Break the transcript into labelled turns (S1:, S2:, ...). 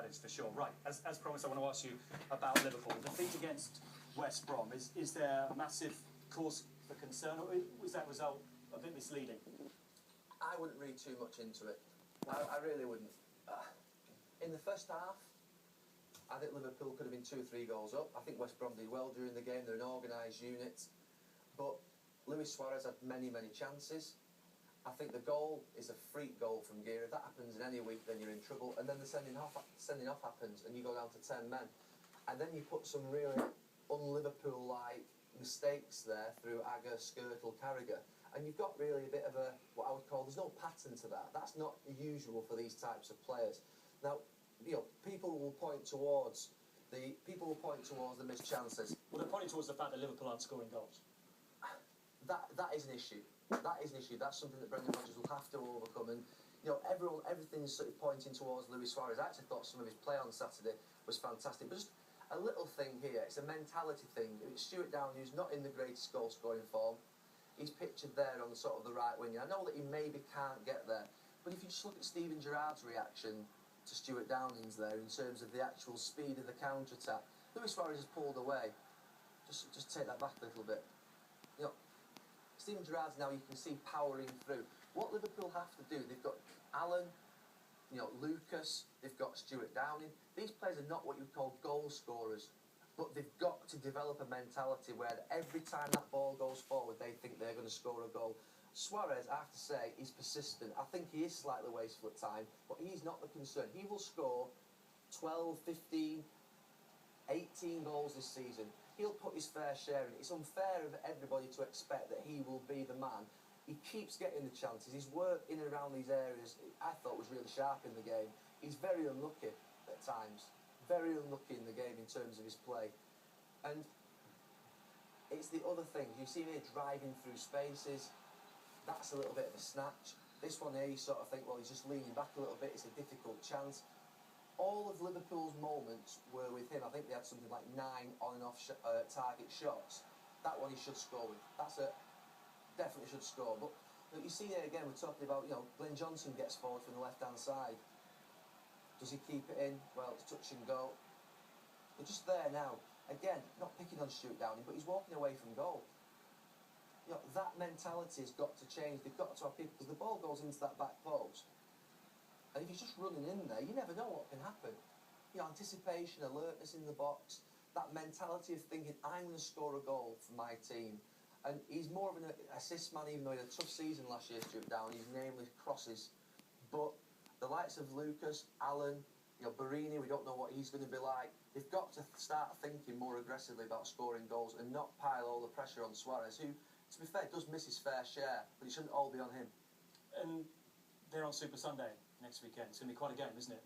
S1: that is for sure. Right, as promised, I want to ask you about Liverpool. The defeat against West Brom, is there a massive cause for concern, or was that result a bit misleading?
S2: I wouldn't read too much into it. I really wouldn't. In the first half, I think Liverpool could have been 2 or 3 goals up. I think West Brom did well during the game. They're an organised unit. But Luis Suarez had many, many chances. I think the goal is a freak goal from Gear. If that happens in any week, then you're in trouble. And then the sending off happens, and you go down to 10 men. And then you put some really un-Liverpool-like mistakes there through Agger, Skirtle, Carragher. And you've got really a bit of a, what I would call, there's no pattern to that. That's not usual for these types of players. Now, you know, people will point towards the missed chances.
S1: Well, they're pointing towards the fact that Liverpool aren't scoring goals.
S2: That is an issue. That is an issue. That's something that Brendan Rodgers will have to overcome. And you know, everything's sort of pointing towards Luis Suarez. I actually thought some of his play on Saturday was fantastic. But just a little thing here. It's a mentality thing. It's Stuart Downey, who's not in the greatest goal-scoring form. He's pictured there on sort of the right wing. I know that he maybe can't get there, but if you just look at Steven Gerrard's reaction to Stuart Downing's there in terms of the actual speed of the counter-attack, Luis Suarez has pulled away. Just take that back a little bit. You know, Steven Gerrard's now, you can see, powering through. What Liverpool have to do, they've got Alan, you know, Lucas, they've got Stuart Downing. These players are not what you'd call goal scorers, but they've got to develop a mentality where every time that ball goes forward, they think they're going to score a goal. Suarez, I have to say, is persistent. I think he is slightly wasteful at time, but he's not the concern. He will score 12, 15, 18 goals this season. He'll put his fair share in. It's unfair of everybody to expect that he will be the man. He keeps getting the chances. His work in and around these areas, I thought, was really sharp in the game. He's very unlucky at times. Very unlucky in the game in terms of his play. And it's the other thing. You see him here driving through spaces. That's a little bit of a snatch. This one here, you sort of think, well, he's just leaning back a little bit. It's a difficult chance. All of Liverpool's moments were with him. I think they had something like 9 on and off target shots. That one he should score with. Definitely should score. But you see here again, we're talking about, you know, Glenn Johnson gets forward from the left-hand side. Does he keep it in? Well, it's touch and go. But just there now, again, not picking on Stuart Downing, but he's walking away from goal. You know, that mentality has got to change. They've got to have people, because the ball goes into that back post. And if he's just running in there, you never know what can happen. You know, anticipation, alertness in the box, that mentality of thinking, I'm going to score a goal for my team. And he's more of an assist man, even though he had a tough season last year, Stuart Downing. He's namely crosses. But the likes of Lucas, Alan, you know, Barini, we don't know what he's going to be like. They've got to start thinking more aggressively about scoring goals and not pile all the pressure on Suarez, who, to be fair, does miss his fair share, but it shouldn't all be on him.
S1: And they're on Super Sunday next weekend. It's going to be quite a game, isn't it?